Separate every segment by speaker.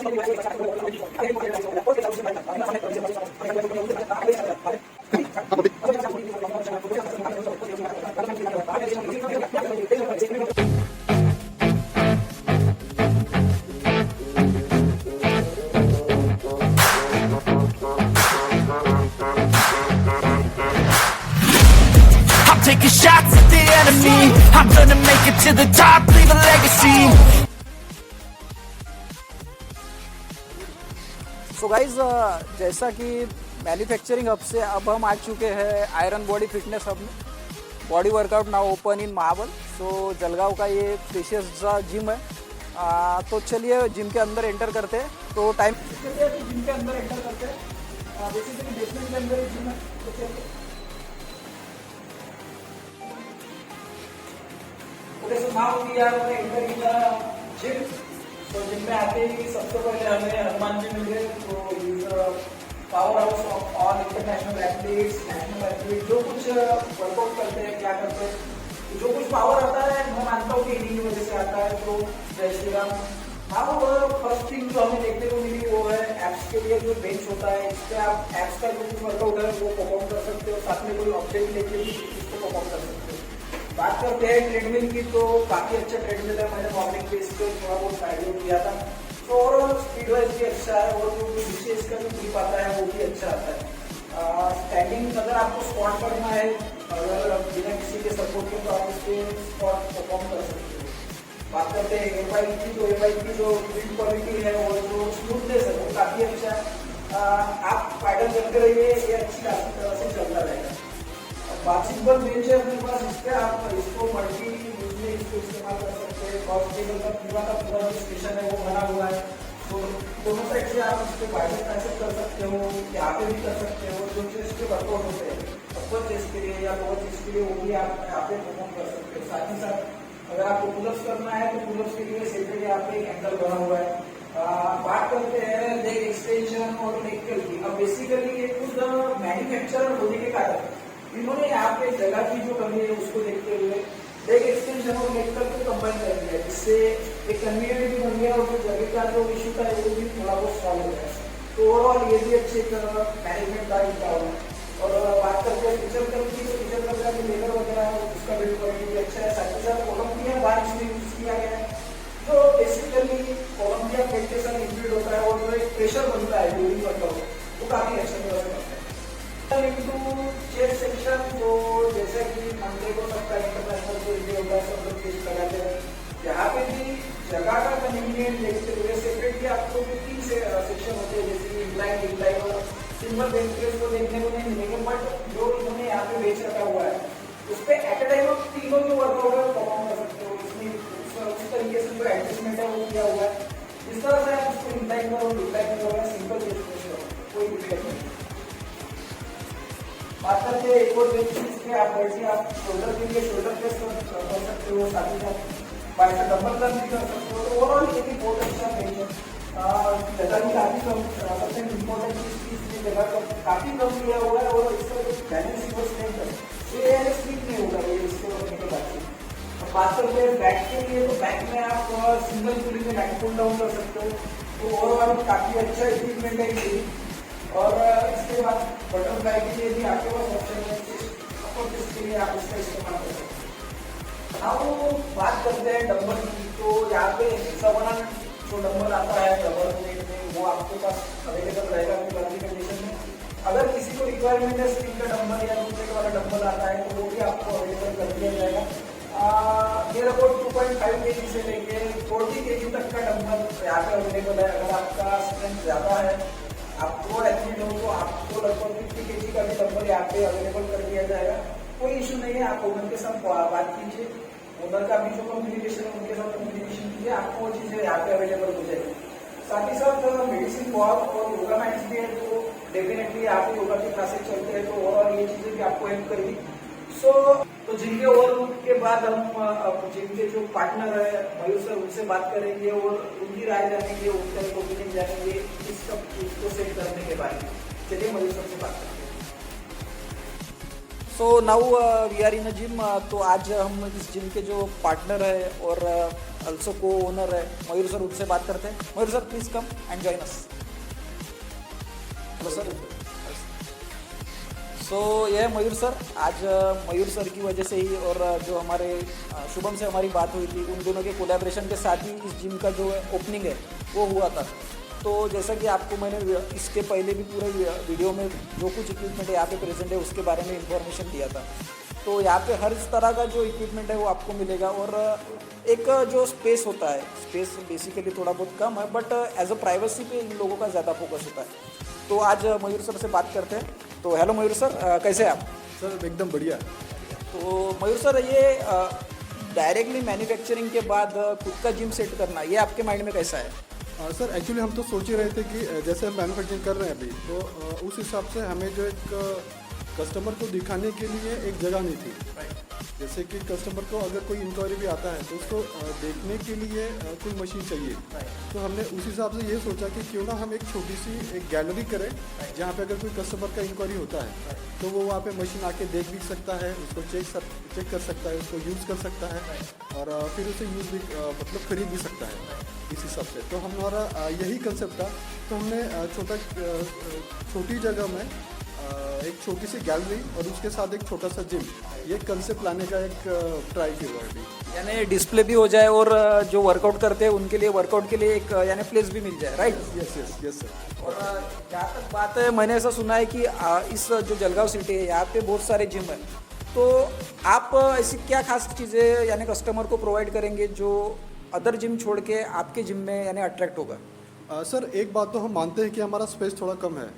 Speaker 1: Taking shots at the enemy. I'm gonna make it to the top, leave a legacy.
Speaker 2: So guys जैसा कि manufacturing hub से अब हम आ चुके हैं आयरन बॉडी फिटनेस हब में. Body workout now open in Mahabal. सो जलगांव का ये प्रीशियस सा जिम है. तो चलिए जिम के अंदर एंटर करते हैं. तो टाइम जिम के अंदर एंटर करते हैं. बेसिकली बेसमेंट के अंदर जिम है. तो चलिए. Okay, so now we are entering the gym. तो जिम में आते ही सबसे पहले हमें हनुमान जी मिले. तो power house of all international athletes, national athlete जो कुछ वर्कआउट करते हैं, क्या करते हैं, जो कुछ पावर आता है मैं मानता हूँ कि इन्हीं की वजह से आता है. तो जय श्री राम. हाँ, वो फर्स्ट थिंग जो हमें देखने को मिली वो है एप्स के लिए जो बेंच होता है. इस पर आप एप्स का जो कुछ वर्कआउट है वो परफॉर्म कर सकते हो. साथ में कोई ऑब्जेक्ट लेके भी इसको परफॉर्म कर सकते हो. बात करते हैं ट्रेडमिल की. तो काफी अच्छा ट्रेडमिल है. मैंने मॉर्निंग पे इसको थोड़ा बहुत आइडिया किया था. तो ओवरऑल स्पीड वाइज भी अच्छा है और जो नीचे इसका जो ग्रिप आता है वो भी अच्छा आता है. स्टैंडिंग अगर आपको स्क्वाट करना है, अगर बिना किसी के सपोर्ट के, तो आप इसके स्क्वाट परफॉर्म कर सकते हो. बात करते हैं एवाई की. तो एवाई की जो बिल्ड क्वालिटी है और जो स्मूथनेस है वो काफी अच्छा है. आप पैडल करते रहिए, ये अच्छी तरह से चलता रहेगा. बात सिंपल बेंच है अपने पास. इस पर आप इसको मल्टी यूज में इसको इस्तेमाल कर सकते हैं. कॉस्ट टेबल का पूरा जो स्टेशन है वो बना हुआ है. तो दोनों साइड से आप इस पर बाइसेप ट्राइसेप कर सकते हो, यहाँ पे भी कर सकते हो. जो चीज के वर्कआउट होते हैं अपर चेस्ट के लिए या लोअर चेस्ट के लिए वो भी आप यहाँ पे परफॉर्म कर सकते हो. साथ ही साथ अगर आपको पुलअप्स करना है तो पुलअप्स के लिए सेपरेट यहाँ पे एक एंगल बना हुआ है. बात करते हैं लेग एक्सटेंशन और लेग कर्ल की. अब बेसिकली ये खुद मैन्युफैक्चरर होने के कारण इन्होंने यहाँ पे जगह की जो कमी है उसको देखते हुए लेग एक्सटेंशन और लेग कर्ल को कंबाइन कर दिया, जिससे एक कन्वीनियंट भी बन गया और जो जगह का जो इशू था वो भी थोड़ा बहुत सॉल्व हो गया. तो ओवरऑल ये भी अच्छे मैनेजमेंट का इनका हुआ. और बात करते हैं फीचर कर्ल की. तो फीचर कर्ल का जो लेबर वगैरह है उसका बिल्ड क्वालिटी भी अच्छा है. साथ ही साथ ओलंपिया बार इसमें यूज किया गया है जो बेसिकली ओलंपिया प्लेट के साथ इंक्लूड होता है और जो एक प्रेशर बनता है ड्यूरिंग वर्कआउट वो काफी अच्छा तरह से बनता है. Into chest section. तो जैसे कि मंडे को सबका इंटरनेशनल जो डे होता है सब लोग चेस्ट लगाते हैं. यहाँ पे भी जगह का कन्वीनियंट देखते हुए सेपरेटली आपको जो 3 सेक्शन होते हैं जैसे कि इंक्लाइन, डिक्लाइन और सिंपल बेंच प्रेस को देखने को नहीं मिलेंगे. बट जो इन्होंने यहाँ पे बेंच रखा हुआ है उस पर एट ए टाइम तीनों जो वर्कआउट है वो परफॉर्म कर सकते हो. इसमें उस तरीके से जो एडजस्टमेंट है वो किया हुआ है. इस तरह से आप उसको इंक्लाइन करो, डिक्लाइन करो या सिंपल बेंच प्रेस करो, कोई दिक्कत नहीं. बात करते हैं एक और बेंच पे आप बैठिए. आप शोल्डर के लिए शोल्डर प्रेस कर सकते हो. साथ ही साथ बाइसेप डंबल प्रेस भी कर सकते हो. तो ओवरऑल ये भी बहुत अच्छा बेंच है. जगह भी काफी कम, सबसे इम्पोर्टेंट चीज की इसमें जगह का काफी कम लिया हुआ है. और इसका जो बैलेंस वो स्ट्रेंथ है ये स्लिप नहीं होगा ये इसके रखने के बाद. बात करते हैं बैक के लिए. तो बैक में आप सिंगल पुलिंग में बैक पुल डाउन कर सकते हो. तो ओवरऑल काफी अच्छा इक्विपमेंट है ये. और इसके बाद बटरफ्लाई के लिए भी आपके पास ऑप्शन है. इसके लिए आप इसका इस्तेमाल कर सकते हैं. अब बात करते हैं डंबल की. तो यहाँ पे हेक्सागोनल जो डंबल आता है डबल वेट में वो आपके पास अवेलेबल रहेगा अपनी कंडीशन में. अगर किसी को रिक्वायरमेंट है स्टील का डंबल या दूसरे वाला डंबल आता है तो वो भी आपको अवेलेबल कर दिया जाएगा. नियर अबाउट 2.5 kg से लेके 40 kg तक का डंबल यहाँ पे अवेलेबल है. अगर आपका स्ट्रेंथ ज्यादा है, आप प्रो एथलीट हो तो आपको लगभग 50 kg का भी डंबल यहाँ पे अवेलेबल कर दिया जाएगा. कोई इशू नहीं है. आप ओनर के साथ बात कीजिए. ओनर का भी जो कम्युनिकेशन है उनके साथ कम्युनिकेशन कीजिए. आपको वो चीजें यहाँ पे अवेलेबल हो जाएगी. साथ ही साथ मेडिसिन बहुत और योगा मैट्स भी है. तो डेफिनेटली आप योगा के क्लासेस चलते हैं तो और ये चीजें भी आपको हेल्प करेगी. तो जिम के ओवरव्यू के बाद हम जिम के जो पार्टनर है मयूर सर उनसे बात करेंगे और उनकी राय जानेंगे, उनका ओपिनियन जानेंगे इस सब चीज को सेट करने के बारे में. चलिए मयूर सर से बात करते हैं. So now we are in a gym. तो आज हम इस जिम के जो पार्टनर है और ऑल्सो को ओनर है मयूर सर, उनसे बात करते हैं। Mayur sir please come and join us. Hello sir. So ये मयूर सर, आज मयूर सर की वजह से ही और जो हमारे शुभम से हमारी बात हुई थी, उन दोनों के कोलैबोरेशन के साथ ही इस जिम का जो ओपनिंग है वो हुआ था। तो जैसा कि आपको मैंने इसके पहले भी पूरे वीडियो में जो कुछ इक्विपमेंट यहाँ पे प्रेजेंट है उसके बारे में इंफॉर्मेशन दिया था। तो यहाँ पे हर तरह का जो इक्विपमेंट है वो आपको मिलेगा और एक जो स्पेस होता है, स्पेस बेसिकली थोड़ा बहुत कम है, बट एज अ प्राइवेसी पे इन लोगों का ज़्यादा फोकस होता है। तो आज मयूर सर से बात करते हैं। तो हेलो मयूर सर, कैसे हैं आप?
Speaker 3: सर एकदम बढ़िया।
Speaker 2: तो मयूर सर, ये डायरेक्टली मैन्युफैक्चरिंग के बाद खुद का जिम सेट करना, ये आपके माइंड में कैसा है?
Speaker 3: सर एक्चुअली हम तो सोच ही रहे थे कि जैसे हम मैन्युफैक्चरिंग कर रहे हैं अभी, तो उस हिसाब से हमें जो एक कस्टमर को दिखाने के लिए एक जगह नहीं थी। जैसे कि कस्टमर को अगर कोई इंक्वायरी भी आता है तो उसको देखने के लिए कोई मशीन चाहिए। तो हमने उस हिसाब से ये सोचा कि क्यों ना हम एक छोटी सी एक गैलरी करें जहाँ पे अगर कोई कस्टमर का इंक्वायरी होता है तो वो वहाँ पे मशीन आके देख भी सकता है, उसको चेक कर सकता है, उसको यूज़ कर सकता है और फिर उसे यूज़ भी मतलब खरीद भी सकता है इस हिसाब से। तो हमारा यही कंसेप्ट था। तो हमने छोटी जगह में एक छोटी सी गैलरी और उसके साथ एक छोटा सा जिम, ये कंसेप्ट लाने का एक ट्राई किया हुआ है अभी।
Speaker 2: यानी डिस्प्ले भी हो जाए और जो वर्कआउट करते हैं उनके लिए वर्कआउट के लिए एक यानी प्लेस भी मिल जाए, राइट?
Speaker 3: Yes sir.
Speaker 2: और जहाँ तक बात है, मैंने ऐसा सुना है कि इस जो जलगांव सिटी है यहाँ पे बहुत सारे जिम है। तो आप ऐसी क्या खास चीज़ें यानी कस्टमर को प्रोवाइड करेंगे जो अदर जिम छोड़ के आपके जिम में यानी अट्रैक्ट होगा?
Speaker 3: सर एक बात तो हम मानते हैं कि हमारा स्पेस थोड़ा कम है,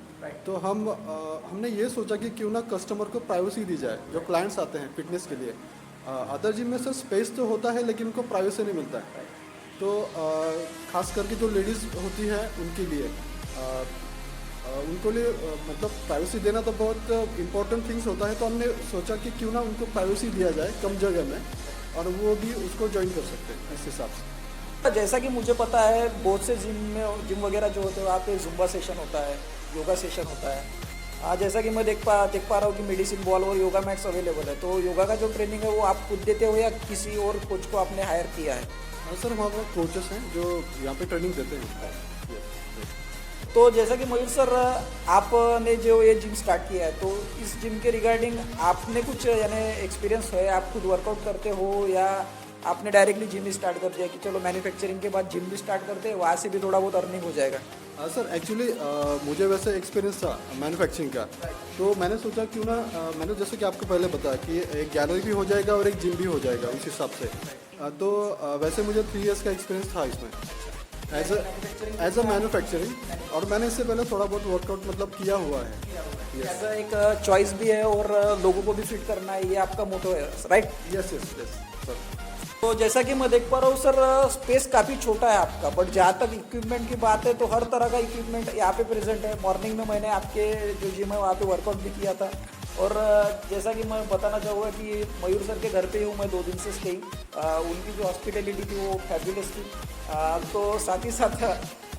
Speaker 3: तो हमने ये सोचा कि क्यों ना कस्टमर को प्राइवेसी दी जाए जो क्लाइंट्स आते हैं फिटनेस के लिए। अदर जिम में सर स्पेस तो होता है लेकिन उनको प्राइवेसी नहीं मिलता है। तो खास करके जो लेडीज़ होती हैं उनके लिए उनको लिए मतलब प्राइवेसी देना तो बहुत इंपॉर्टेंट थिंग्स होता है। तो हमने सोचा कि क्यों ना उनको प्राइवेसी दिया जाए कम जगह में और वो भी उसको ज्वाइन कर सकते हैं इस हिसाब से।
Speaker 2: जैसा कि मुझे पता है बहुत से जिम वगैरह जो होते हैं वहाँ पे जुम्बा सेशन होता है, योगा सेशन होता है। जैसा कि मैं देख पा रहा हूँ कि मेडिसिन बॉल और योगा मैट्स अवेलेबल है। तो योगा का जो ट्रेनिंग है वो आप खुद देते हो या किसी और कोच को आपने हायर किया है?
Speaker 3: सर हमारे कोचेस हैं जो यहाँ पे ट्रेनिंग देते हैं।
Speaker 2: तो जैसा कि मयूर सर, आपने जो ये जिम स्टार्ट किया है, तो इस जिम के रिगार्डिंग आपने कुछ यानी एक्सपीरियंस है? आप खुद वर्कआउट करते हो या आपने डायरेक्टली जिम ही स्टार्ट कर दिया कि चलो मैन्युफैक्चरिंग के बाद जिम भी स्टार्ट करते हैं, वहाँ से भी थोड़ा बहुत अर्निंग हो जाएगा?
Speaker 3: सर एक्चुअली मुझे वैसे एक्सपीरियंस था मैन्युफैक्चरिंग का। तो मैंने सोचा क्यों ना मैंने जैसे कि आपको पहले बताया कि एक गैलरी भी हो जाएगा और एक जिम भी हो जाएगा उस हिसाब से। तो वैसे मुझे 3 इयर्स का एक्सपीरियंस था इसमें एज अ मैन्युफैक्चरिंग, और मैंने इससे पहले थोड़ा बहुत वर्कआउट मतलब किया हुआ है।
Speaker 2: ऐसा एक चॉइस भी है और लोगों को भी फिट करना है, ये आपका मोटो है, राइट?
Speaker 3: Yes sir.
Speaker 2: तो जैसा कि मैं देख पा रहा हूँ सर, स्पेस काफ़ी छोटा है आपका, बट जहाँ तक इक्विपमेंट की बात है तो हर तरह का इक्विपमेंट यहाँ पे प्रेजेंट है। मॉर्निंग में मैंने आपके जो जिम है वहाँ पे वर्कआउट भी किया था और जैसा कि मैं बताना चाहूँगा कि मयूर सर के घर पे हूँ मैं 2 दिन से स्टे। उनकी जो हॉस्पिटलिटी थी वो फैबुलस थी। तो साथ ही साथ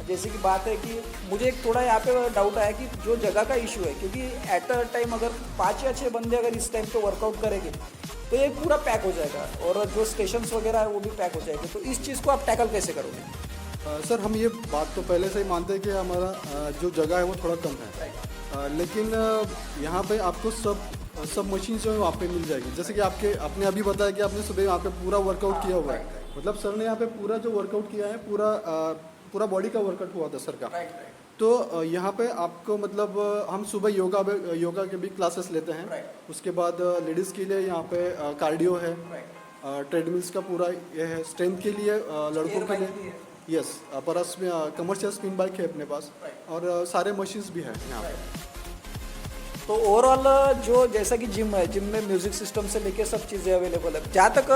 Speaker 2: जैसे कि बात है कि मुझे एक थोड़ा यहाँ पे डाउट आया कि जो जगह का इशू है, क्योंकि एट अ टाइम अगर 5 या 6 बंदे अगर इस टाइम पे वर्कआउट करेंगे तो ये पूरा पैक हो जाएगा और जो स्टेशंस वगैरह है वो भी पैक हो जाएंगे। तो इस चीज़ को आप टैकल कैसे करोगे?
Speaker 3: सर हम ये बात तो पहले से ही मानते हैं कि हमारा जो जगह है वो थोड़ा कम है, लेकिन यहाँ पे आपको सब मशीन जो है वहाँ पे मिल जाएगी। जैसे कि आपने अभी बताया कि आपने सुबह यहाँ पे पूरा वर्कआउट किया हुआ है, मतलब सर ने यहाँ पे पूरा जो वर्कआउट किया है पूरा बॉडी का वर्कआउट हुआ था सर का। तो यहाँ पे आपको मतलब हम सुबह योगा के भी क्लासेस लेते हैं। उसके बाद लेडीज़ के लिए यहाँ पे कार्डियो है, ट्रेडमिल्स का पूरा ये है, स्ट्रेंथ के लिए लड़कों के लिए यस, परस में कमर्शियल स्पिन बाइक है अपने पास और सारे मशीन्स भी हैं यहाँ पे।
Speaker 2: तो ओवरऑल जो जैसा कि जिम है, जिम में म्यूजिक सिस्टम से लेके सब चीज़ें अवेलेबल है। जहाँ तक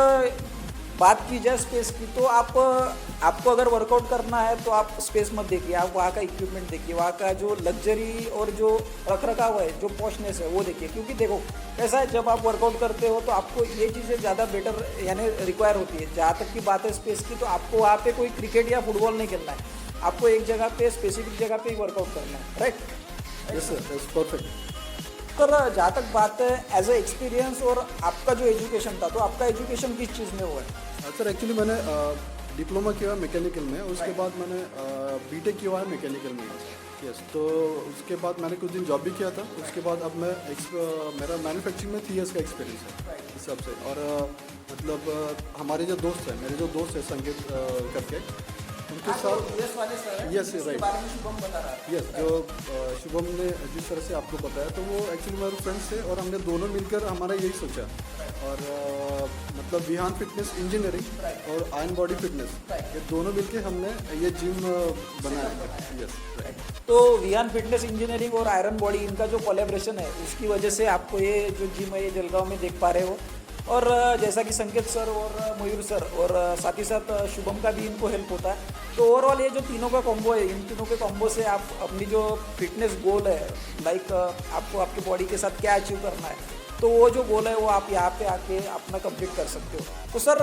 Speaker 2: बात की जाए स्पेस की, तो आपको अगर वर्कआउट करना है तो आप स्पेस मत देखिए, आप वहाँ का इक्विपमेंट देखिए, वहाँ का जो लग्जरी और जो रखरखाव है, जो पॉशनेस है वो देखिए। क्योंकि देखो ऐसा है, जब आप वर्कआउट करते हो तो आपको ये चीज़ें ज़्यादा बेटर यानी रिक्वायर होती है। जहाँ तक की बात है स्पेस की, तो आपको वहाँ पे कोई क्रिकेट या फुटबॉल नहीं खेलना है, आपको एक जगह पे स्पेसिफिक जगह पे ही वर्कआउट करना है, right?
Speaker 3: Yes sir, perfect.
Speaker 2: Sir जहाँ तक बात है एज ए एक्सपीरियंस और आपका जो एजुकेशन था, तो आपका एजुकेशन किस चीज़ में हुआ है?
Speaker 3: सर एक्चुअली मैंने डिप्लोमा किया है मैकेनिकल में, उसके बाद मैंने बीटेक किया है मैकेनिकल में। यस, तो उसके बाद मैंने कुछ दिन जॉब भी किया था। उसके बाद अब मैं मेरा मैन्युफैक्चरिंग में 3 इयर्स का एक्सपीरियंस है इस हिसाब से। और मतलब हमारे जो दोस्त हैं, मेरे जो दोस्त हैं संगीत करके, उनके साथ
Speaker 2: यूएस वाले सर हैं,
Speaker 3: Yes,
Speaker 2: जिसके
Speaker 3: right.
Speaker 2: बारे में शुभम बता रहा है।
Speaker 3: यस, जो शुभम ने जिस तरह से आपको बताया, तो वो एक्चुअली मेरे फ्रेंड्स थे और हमने दोनों मिलकर हमारा यही सोचा। और मतलब विहान फिटनेस इंजीनियरिंग और आयन बॉडी फिटनेस, ये दोनों मिलकर हमने ये जिम बनाया है। Yes, right.
Speaker 2: तो विहान फिटनेस इंजीनियरिंग और आयरन बॉडी, इनका जो कोलेब्रेशन है, उसकी वजह से आपको ये जो जिम है ये जलगांव में देख पा रहे हो। और जैसा कि संकेत सर और मयूर सर और साथ ही साथ शुभम का भी इनको हेल्प होता है। तो ओवरऑल ये जो तीनों का कॉम्बो है, इन तीनों के कॉम्बो से आप अपनी जो फिटनेस गोल है, लाइक आपको आपकी बॉडी के साथ क्या अचीव करना है, तो वो जो गोल है वो आप यहाँ पे आके अपना कंप्लीट कर सकते हो। तो सर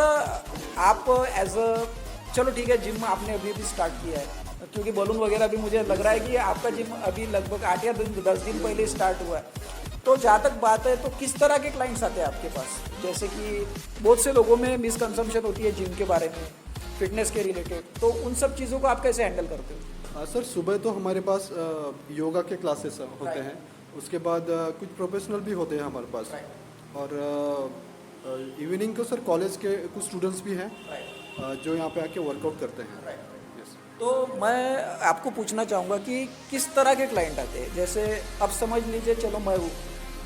Speaker 2: आप एज अ, चलो ठीक है, जिम आपने अभी भी स्टार्ट किया है, क्योंकि बलून वगैरह भी मुझे लग रहा है कि आपका जिम अभी लगभग 8 या 10 दिन पहले स्टार्ट हुआ है। तो जहाँ तक बात है, तो किस तरह के क्लाइंट्स आते हैं आपके पास? जैसे कि बहुत से लोगों में मिसकंसेप्शन होती है जिम के बारे में, फिटनेस के रिलेटेड, तो उन सब चीज़ों को आप कैसे हैंडल करते हो?
Speaker 3: सर, सुबह तो हमारे पास योगा के क्लासेस होते हैं। उसके बाद कुछ प्रोफेशनल भी होते हैं हमारे पास। और इवनिंग को सर कॉलेज के कुछ स्टूडेंट्स भी हैं जो यहाँ पे आके वर्कआउट करते हैं। यस।
Speaker 2: तो मैं आपको पूछना चाहूँगा कि किस तरह के क्लाइंट आते हैं? जैसे अब समझ लीजिए, चलो मैं हूँ,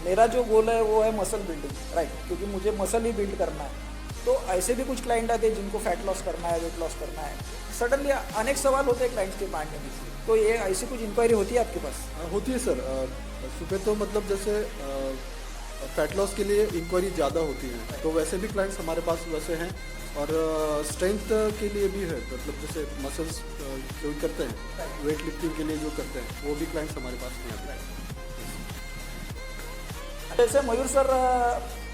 Speaker 2: मेरा जो गोल है वो है मसल बिल्डिंग, राइट, क्योंकि मुझे मसल ही बिल्ड करना है। तो ऐसे भी कुछ क्लाइंट आते हैं जिनको फैट लॉस करना है, वेट लॉस करना है। सडनली अनेक सवाल होते हैं क्लाइंट्स के माइंड में, तो ये ऐसी कुछ इंक्वायरी होती है आपके पास?
Speaker 3: होती है सर। सुबह तो मतलब जैसे फैट लॉस के लिए इंक्वायरी ज़्यादा होती है, तो वैसे भी क्लाइंट्स हमारे पास वैसे हैं। और स्ट्रेंथ के लिए भी है, मतलब जैसे मसल्स जो करते हैं, वेट लिफ्टिंग के लिए जो करते हैं, वो भी क्लाइंट्स हमारे पास नहीं आते हैं।
Speaker 2: जैसे मयूर सर,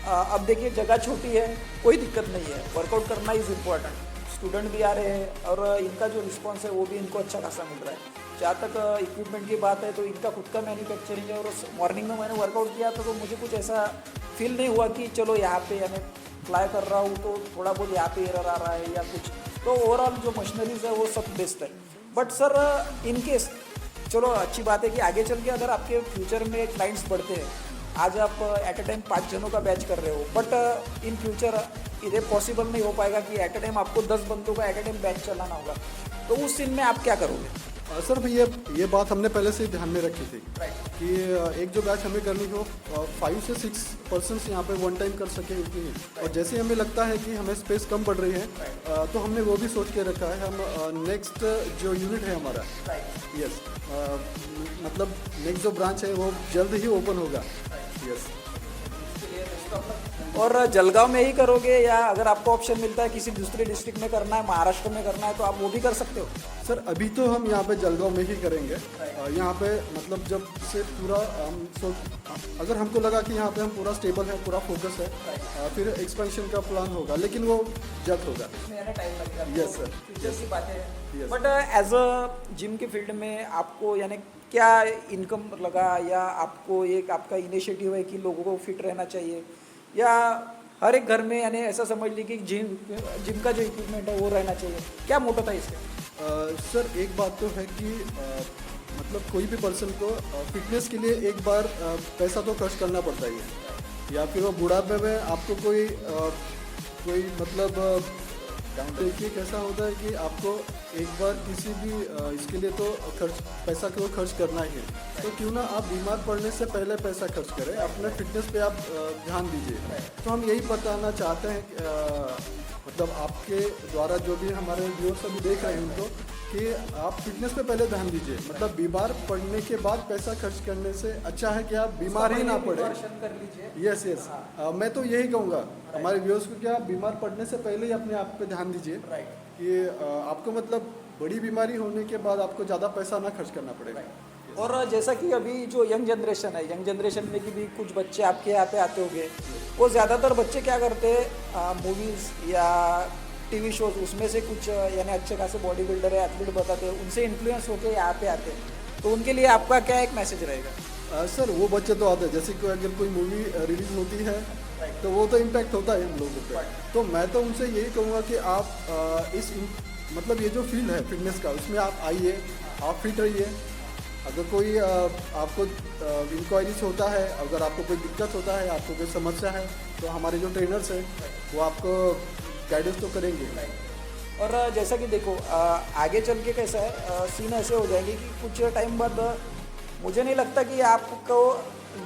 Speaker 2: अब देखिए जगह छोटी है, कोई दिक्कत नहीं है, वर्कआउट करना इज़ इम्पॉर्टेंट। स्टूडेंट भी आ रहे हैं और इनका जो रिस्पॉन्स है वो भी इनको अच्छा खासा मिल रहा है। जहाँ तक इक्विपमेंट की बात है, तो इनका खुद का मैन्युफैक्चरिंग है। और मॉर्निंग में मैंने वर्कआउट किया था, तो मुझे कुछ ऐसा फील नहीं हुआ कि चलो यहाँ पे यानी फ्लाई कर रहा हूँ तो थोड़ा बहुत यहाँ पे एरर आ रहा है या कुछ। तो ओवरऑल जो मशीनरीज है वो सब बेस्ट है। बट सर, इन केस, चलो अच्छी बात है कि आगे चल के अगर आपके फ्यूचर में क्लाइंट्स बढ़ते हैं, आज आप एट अ टाइम 5 जनों का बैच कर रहे हो, बट इन फ्यूचर इधर पॉसिबल नहीं हो पाएगा कि एट अ टाइम आपको 10 बंदों का एट अ टाइम बैच चलाना होगा। तो उस सीन में आप क्या करोगे?
Speaker 3: सर भाई, ये बात हमने पहले से ही ध्यान में रखी थी कि एक जो बैच हमें करनी हो 5 से 6 पर्सन्स यहाँ पे वन टाइम कर सके उतनी ही। और जैसे हमें लगता है कि हमें स्पेस कम पड़ रही है, तो हमने वो भी सोच के रखा है। हम नेक्स्ट जो यूनिट है हमारा, यस, मतलब नेक्स्ट जो ब्रांच है वो जल्द ही ओपन होगा। यस।
Speaker 2: और जलगांव में ही करोगे, या अगर आपको ऑप्शन मिलता है किसी दूसरे डिस्ट्रिक्ट में करना है, महाराष्ट्र में करना है, तो आप वो भी कर सकते हो?
Speaker 3: सर, अभी तो हम यहाँ पे जलगांव में ही करेंगे। यहाँ पे मतलब जब से पूरा अगर हमको लगा कि यहाँ पे हम पूरा स्टेबल है, पूरा फोकस है, फिर एक्सपेंशन का प्लान होगा, लेकिन वो जल्द होगा।
Speaker 2: टाइम लगेगा।
Speaker 3: Yes, sir.
Speaker 2: फ्यूचर की बातें हैं।
Speaker 3: Yes.
Speaker 2: But as a gym के फील्ड में आपको यानी क्या इनकम लगा, या आपको एक आपका इनिशिएटिव है कि लोगों को फिट रहना चाहिए, या हर एक घर में यानी ऐसा समझ लीजिए कि जिम का जो इक्विपमेंट है वो रहना चाहिए? क्या मोटो था इसका?
Speaker 3: सर, एक बात तो है कि मतलब कोई भी पर्सन को फिटनेस के लिए एक बार पैसा तो खर्च करना पड़ता ही है, या फिर वो बुढ़ापे में आपको कोई मतलब देखिए कैसा होता है कि आपको एक बार किसी भी इसके लिए तो पैसा को खर्च करना ही है। तो क्यों ना आप बीमार पड़ने से पहले पैसा खर्च करें, अपने फिटनेस पे आप ध्यान दीजिए। तो हम यही बताना चाहते हैं मतलब आपके द्वारा जो भी हमारे व्यूअर्स अभी देख रहे हैं उनको, कि आप फिटनेस पे पहले ध्यान दीजिए। मतलब बीमार पड़ने के बाद पैसा खर्च करने से अच्छा है कि आप बीमार ही ना पड़े।
Speaker 2: कर लीजिए।
Speaker 3: Yes, yes. मैं तो यही कहूँगा हमारे व्यूअर्स को कि आप बीमार पड़ने से पहले ही अपने आप पे ध्यान दीजिए कि आपको मतलब बड़ी बीमारी होने के बाद आपको ज़्यादा पैसा ना खर्च करना पड़ेगा।
Speaker 2: और जैसा कि अभी जो यंग जनरेशन है, यंग जनरेशन में कि भी कुछ बच्चे आपके यहाँ पे आते होंगे, वो ज़्यादातर बच्चे क्या करते हैं, मूवीज़ या टीवी शोज, उसमें से कुछ यानी अच्छे खासे बॉडी बिल्डर है, एथलीट बताते हैं, उनसे इन्फ्लुएंस होकर यहाँ पे आते हैं। तो उनके लिए आपका क्या एक मैसेज रहेगा?
Speaker 3: सर, वो बच्चे तो आते हैं, जैसे कि अगर कोई मूवी रिलीज होती है तो वो तो इम्पैक्ट होता है हम लोगों पे। तो मैं तो उनसे यही कहूँगा कि आप मतलब ये जो फील्ड है फिटनेस का, उसमें आप आइए, आप फिट रहिए। अगर कोई आपको इंक्वायरीज होता है, अगर आपको कोई दिक्कत होता है, आपको कोई समस्या है, तो हमारे जो ट्रेनर्स हैं वो आपको गाइडेंस तो करेंगे।
Speaker 2: और जैसा कि देखो आगे चल के कैसा है सीन ऐसे हो जाएंगे कि कुछ टाइम बाद मुझे नहीं लगता कि आपको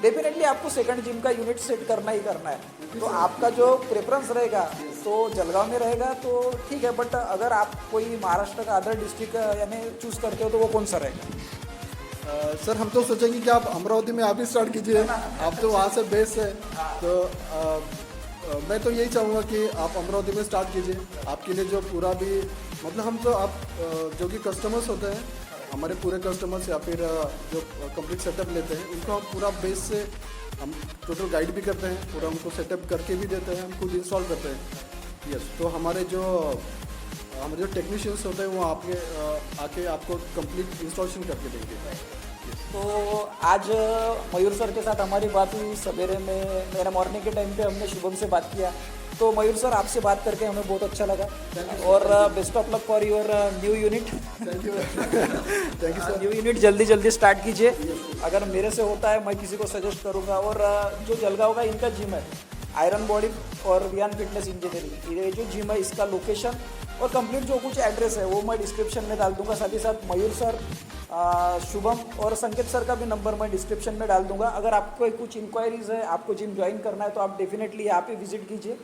Speaker 2: डेफिनेटली आपको सेकंड जिम का यूनिट सेट करना ही करना है। तो आपका जो प्रेफरेंस रहेगा तो जलगांव में रहेगा तो ठीक है, बट अगर आप कोई महाराष्ट्र का अदर डिस्ट्रिक्ट यानी चूज़ करते हो तो वो कौन सा रहेगा?
Speaker 3: सर हम तो सोचेंगे कि आप अमरावती में आप ही स्टार्ट कीजिए, आप तो वहाँ से बेस है। तो मैं तो यही चाहूँगा कि आप अमरावती में स्टार्ट कीजिए। आपके लिए जो पूरा भी मतलब हम तो आप जो कि कस्टमर्स होते हैं, हमारे पूरे कस्टमर्स या फिर जो कंप्लीट सेटअप लेते हैं, उनको हम पूरा बेस से हम टोटल गाइड भी करते हैं, पूरा उनको सेटअप करके भी देते हैं, हम खुद इंस्टॉल करते हैं। यस, तो हमारे जो टेक्नीशियंस होते हैं वो आके आपको कंप्लीट इंस्टॉलेशन करके देंगे।
Speaker 2: तो आज मयूर सर के साथ हमारी बात हुई सवेरे में, मेरा मॉर्निंग के टाइम पे हमने शुभम से बात किया। तो मयूर सर आपसे बात करके हमें बहुत अच्छा लगा और best of luck for your new unit.
Speaker 3: Thank you sir.
Speaker 2: New unit जल्दी जल्दी स्टार्ट कीजिए। अगर मेरे से होता है मैं किसी को सजेस्ट करूँगा। और जो जलगांव का इनका जिम है आयरन बॉडी और वियान फिटनेस इंजीनियरिंग, ये जो जिम है इसका लोकेशन और कंप्लीट जो कुछ एड्रेस है वो मैं डिस्क्रिप्शन में डाल दूंगा। साथ ही साथ मयूर सर, शुभम और संकेत सर का भी नंबर मैं डिस्क्रिप्शन में डाल दूंगा। अगर आपको कुछ इंक्वायरीज़ है, आपको जिम ज्वाइन करना है तो आप डेफिनेटली यहाँ पे विजिट कीजिए।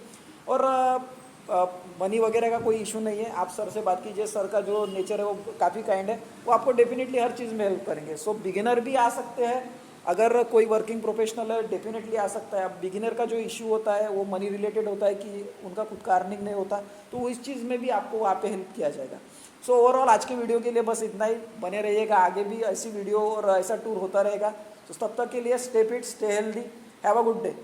Speaker 2: और मनी वगैरह का कोई इशू नहीं है, आप सर से बात कीजिए। सर का जो नेचर है वो काफ़ी काइंड है, वो आपको डेफिनेटली हर चीज़ में हेल्प करेंगे। सो बिगिनर भी आ सकते हैं, अगर कोई वर्किंग प्रोफेशनल है डेफिनेटली आ सकता है। अब बिगिनर का जो इशू होता है वो मनी रिलेटेड होता है कि उनका खुद का अर्निंग नहीं होता, तो इस चीज़ में भी आपको वहाँ पे हेल्प किया जाएगा। सो ओवरऑल आज के वीडियो के लिए बस इतना ही। बने रहिएगा, आगे भी ऐसी वीडियो और ऐसा टूर होता रहेगा। तो तब तक के लिए stay fit, stay healthy, have a good day.